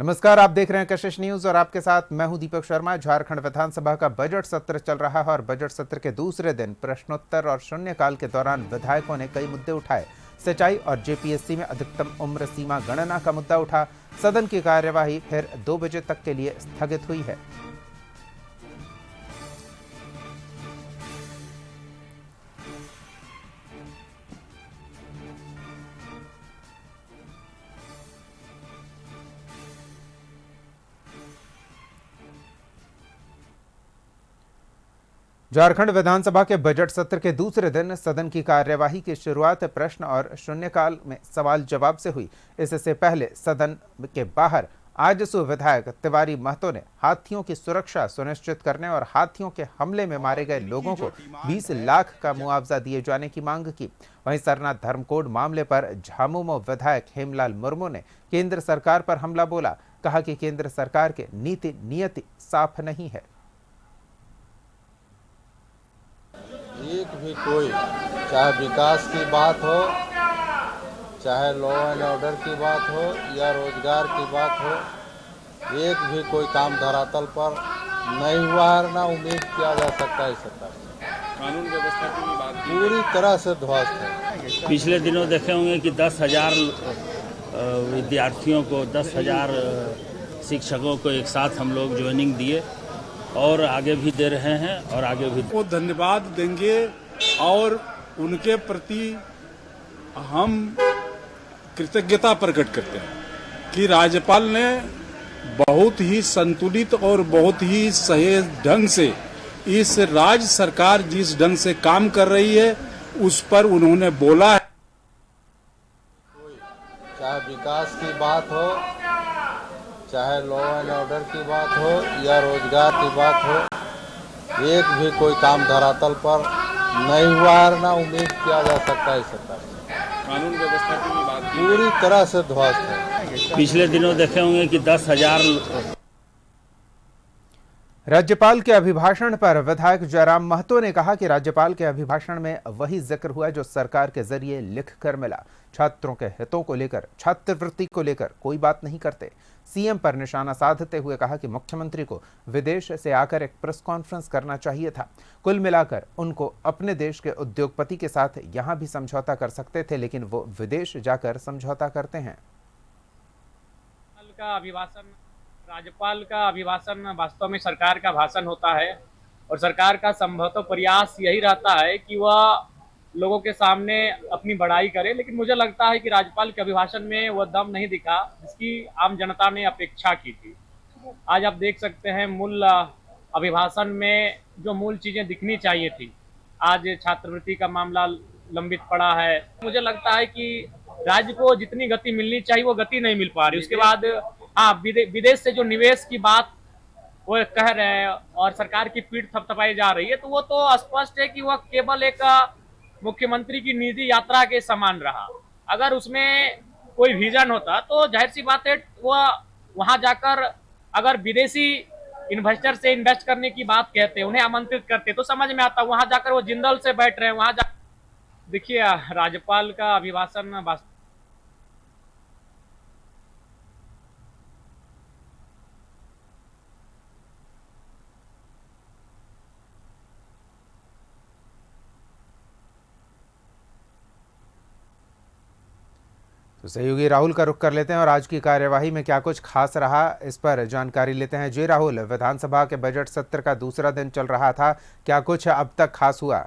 नमस्कार, आप देख रहे हैं कशिश न्यूज और आपके साथ मैं हूं दीपक शर्मा। झारखंड विधानसभा का बजट सत्र चल रहा है और बजट सत्र के दूसरे दिन प्रश्नोत्तर और शून्यकाल के दौरान विधायकों ने कई मुद्दे उठाए। सिंचाई और जेपीएससी में अधिकतम उम्र सीमा गणना का मुद्दा उठा। सदन की कार्यवाही फिर 2 बजे तक के लिए स्थगित हुई है। झारखंड विधानसभा के बजट सत्र के दूसरे दिन सदन की कार्यवाही की शुरुआत प्रश्न और शून्यकाल में सवाल जवाब से हुई। इससे पहले सदन के बाहर आजसू विधायक तिवारी महतो ने हाथियों की सुरक्षा सुनिश्चित करने और हाथियों के हमले में मारे गए लोगों को 20 लाख का मुआवजा दिए जाने की मांग की। वहीं सरना धर्मकोड मामले पर झामुमो विधायक हेमलाल मुर्मू ने केंद्र सरकार पर हमला बोला। कहा कि केंद्र सरकार के नीति नियति साफ नहीं है। एक भी कोई, चाहे विकास की बात हो, चाहे लॉ एंड ऑर्डर की बात हो या रोजगार की बात हो, एक भी कोई काम धरातल पर नहीं हुआ है, ना उम्मीद किया जा सकता है सरकार से। कानून व्यवस्था की भी बात पूरी तरह से ध्वस्त है। पिछले दिनों देखे होंगे कि 10,000 विद्यार्थियों को 10,000 शिक्षकों को एक साथ हम लोग ज्वाइनिंग दिए और आगे भी दे रहे हैं और आगे भी वो धन्यवाद देंगे और उनके प्रति हम कृतज्ञता प्रकट करते हैं कि राज्यपाल ने बहुत ही संतुलित और बहुत ही सही ढंग से इस राज्य सरकार जिस ढंग से काम कर रही है उस पर उन्होंने बोला है। चाहे विकास की बात हो, चाहे लॉ एंड ऑर्डर की बात हो या रोजगार की बात हो, एक भी कोई काम धरातल पर नहीं हुआ है, ना उम्मीद किया जा सकता है सरकार से। कानून व्यवस्था की भी बात पूरी तरह से ध्वस्त है। पिछले दिनों देखे होंगे कि 10,000 राज्यपाल के अभिभाषण पर विधायक जयराम महतो ने कहा कि राज्यपाल के अभिभाषण में वही जिक्र हुआ जो सरकार के जरिए लिख कर मिला। छात्रों के हितों को लेकर, छात्रवृत्ति को लेकर कोई बात नहीं करते। सीएम पर निशाना साधते हुए कहा कि मुख्यमंत्री को विदेश से आकर एक प्रेस कॉन्फ्रेंस करना चाहिए था। कुल मिलाकर उनको अपने देश के उद्योगपति के साथ यहां भी समझौता कर सकते थे, लेकिन वो विदेश जाकर समझौता करते हैं। राज्यपाल का अभिभाषण वास्तव में सरकार का भाषण होता है और सरकार का संभवतः प्रयास यही रहता है कि वह लोगों के सामने अपनी बड़ाई करे, लेकिन मुझे लगता है कि राज्यपाल के अभिभाषण में वह दम नहीं दिखा जिसकी आम जनता ने अपेक्षा की थी। आज आप देख सकते हैं मूल अभिभाषण में जो मूल चीजें दिखनी चाहिए थी, आज छात्रवृत्ति का मामला लंबित पड़ा है। मुझे लगता है कि राज्य को जितनी गति मिलनी चाहिए वो गति नहीं मिल पा रही। उसके बाद विदेश से जो निवेश की बात वो कह रहे हैं और सरकार की पीठ थपथपाई जा रही है, तो वो तो स्पष्ट है कि वह केवल एक मुख्यमंत्री की निजी यात्रा के समान रहा। अगर उसमें कोई विजन होता तो जाहिर सी बात है वह वहां जाकर अगर विदेशी इन्वेस्टर से इन्वेस्ट करने की बात कहते, उन्हें आमंत्रित करते तो समझ में आता। वहां जाकर वो जिंदल से बैठ रहे हैं, वहां जा देखिए राज्यपाल का अभिभाषण तो सहयोगी राहुल का रुख कर लेते हैं और आज की कार्यवाही में क्या कुछ खास रहा इस पर जानकारी लेते हैं। जी राहुल, विधानसभा के बजट सत्र का दूसरा दिन चल रहा था, क्या कुछ अब तक खास हुआ?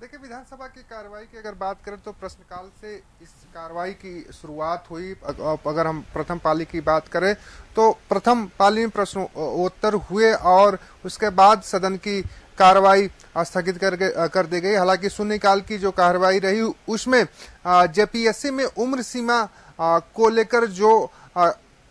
देखिए, विधानसभा की कार्रवाई की अगर बात करें तो प्रश्नकाल से इस कार्रवाई की शुरुआत हुई। अगर हम प्रथम पाली की बात करें तो प्रथम पाली में प्रश्नोत्तर हुए और उसके बाद सदन की कार्रवाई स्थगित कर दी गई। हालांकि शून्यकाल की जो कार्रवाई रही उसमें जेपीएससी में उम्र सीमा को लेकर जो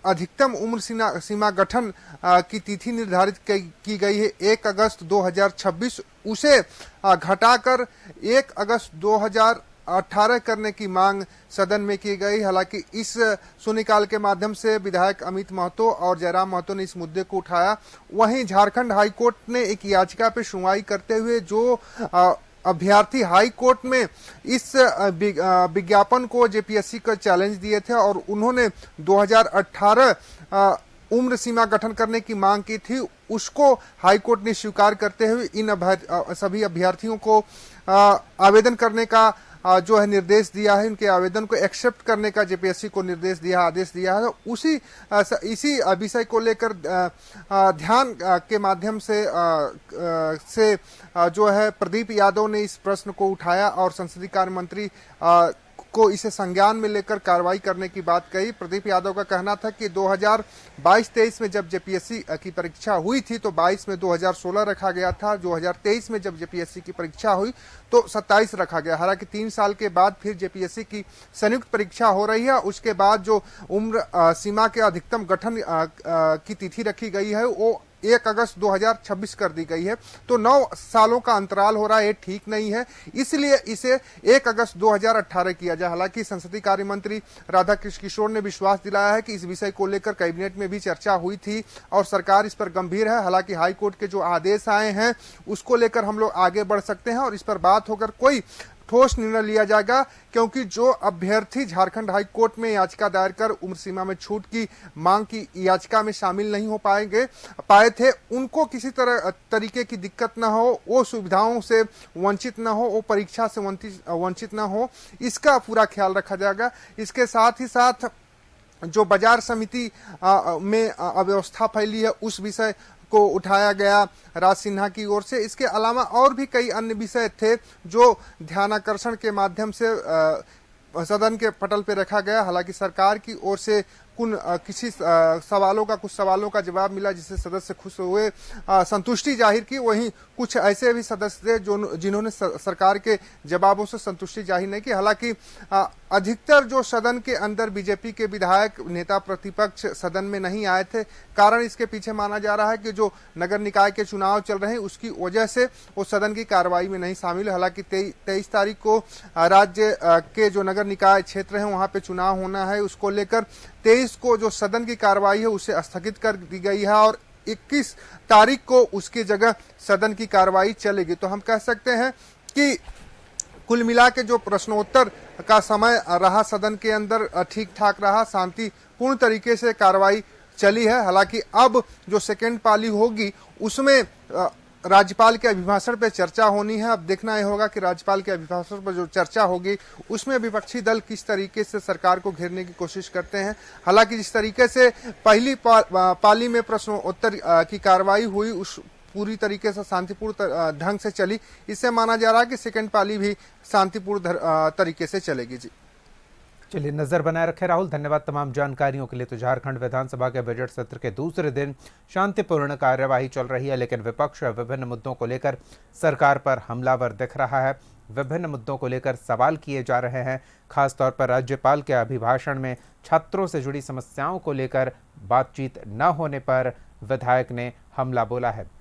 अधिकतम उम्र सीमा गठन की तिथि निर्धारित की गई है 1 अगस्त 2026, उसे घटाकर 1 अगस्त 2018 करने की मांग सदन में की गई। हालांकि इस शून्यकाल के माध्यम से विधायक अमित महतो और जयराम महतो ने इस मुद्दे को उठाया। वहीं झारखंड हाईकोर्ट ने एक याचिका पर सुनवाई करते हुए जो अभ्यर्थी हाई कोर्ट में इस विज्ञापन को जेपीएससी को चैलेंज दिए थे और उन्होंने 2018 उम्र सीमा गठन करने की मांग की थी। उसको हाई कोर्ट ने स्वीकार करते हुए इन सभी अभ्यर्थियों को आवेदन करने का जो है निर्देश दिया है, उनके आवेदन को एक्सेप्ट करने का जेपीएससी को निर्देश दिया, आदेश दिया है। इसी विषय को लेकर ध्यान के माध्यम से जो है प्रदीप यादव ने इस प्रश्न को उठाया और संसदीय कार्य मंत्री को इसे संज्ञान में लेकर कार्रवाई करने की बात कही। प्रदीप यादव का कहना था कि 2022-23 में जब जेपीएससी की परीक्षा हुई थी तो 22 में 2016 रखा गया था। 2023 में जब जेपीएससी की परीक्षा हुई तो 27 रखा गया। हालांकि 3 साल के बाद फिर जेपीएससी की संयुक्त परीक्षा हो रही है। उसके बाद जो उम्र सीमा के अधिकतम गठन की तिथि रखी गई है वो 1 अगस्त 2026 कर दी गई है। तो 9 सालों का अंतराल हो रहा है, ये ठीक नहीं है, इसलिए इसे 1 अगस्त 2018 किया जाए। हालांकि संसदीय कार्य मंत्री राधाकृष्ण किशोर ने विश्वास दिलाया है कि इस विषय को लेकर कैबिनेट में भी चर्चा हुई थी और सरकार इस पर गंभीर है। हालांकि हाईकोर्ट के जो आदेश आए हैं उसको लेकर हम लोग आगे बढ़ सकते हैं और इस पर बात होकर कोई ठोस निर्णय लिया जाएगा, क्योंकि जो अभ्यर्थी झारखंड हाई कोर्ट में याचिका दायर कर उम्र सीमा में छूट की मांग की याचिका में शामिल नहीं हो पाए थे, उनको किसी तरीके की दिक्कत ना हो, वो सुविधाओं से वंचित ना हो, वो परीक्षा से वंचित ना हो, इसका पूरा ख्याल रखा जाएगा। इसके साथ ही साथ जो बाजार समिति में अव्यवस्था फैली है उस विषय को उठाया गया राज सिन्हा की ओर से। इसके अलावा और भी कई अन्य विषय थे जो ध्यानाकर्षण के माध्यम से सदन के पटल पे रखा गया। हालांकि सरकार की ओर से कुछ सवालों का जवाब मिला जिससे सदस्य खुश हुए, संतुष्टि जाहिर की। वहीं कुछ ऐसे भी सदस्य थे जिन्होंने सरकार के जवाबों से संतुष्टि जाहिर नहीं की। हालांकि अधिकतर जो सदन के अंदर बीजेपी के विधायक नेता प्रतिपक्ष सदन में नहीं आए थे। कारण इसके पीछे माना जा रहा है कि जो नगर निकाय के चुनाव चल रहे हैं उसकी वजह से वो सदन की कार्रवाई में नहीं शामिल। हालांकि 23 तारीख को राज्य के जो नगर निकाय क्षेत्र है वहां पे चुनाव होना है, उसको लेकर 23 को जो सदन की कार्रवाई है उसे स्थगित कर दी गई है और 21 तारीख को उसकी जगह सदन की कार्रवाई चलेगी। तो हम कह सकते हैं कि कुल मिला के जो प्रश्नोत्तर का समय रहा सदन के अंदर ठीक ठाक रहा, शांतिपूर्ण तरीके से कार्रवाई चली है। हालांकि अब जो सेकेंड पाली होगी उसमें राज्यपाल के अभिभाषण पे चर्चा होनी है। अब देखना यह होगा कि राज्यपाल के अभिभाषण पर जो चर्चा होगी उसमें विपक्षी दल किस तरीके से सरकार को घेरने की कोशिश करते हैं। हालांकि जिस तरीके से पहली पाली में प्रश्नोत्तर की कार्रवाई हुई उस पूरी तरीके से शांतिपूर्ण ढंग से चली, इससे माना जा रहा है कि सेकेंड पाली भी शांतिपूर्ण तरीके से चलेगी। जी चलिए, नजर बनाए रखे राहुल, धन्यवाद तमाम जानकारियों के लिए। तो झारखंड विधानसभा के बजट सत्र के दूसरे दिन शांतिपूर्ण कार्यवाही चल रही है, लेकिन विपक्ष विभिन्न मुद्दों को लेकर सरकार पर हमलावर दिख रहा है। विभिन्न मुद्दों को लेकर सवाल किए जा रहे हैं। खासतौर पर राज्यपाल के अभिभाषण में छात्रों से जुड़ी समस्याओं को लेकर बातचीत न होने पर विधायक ने हमला बोला है।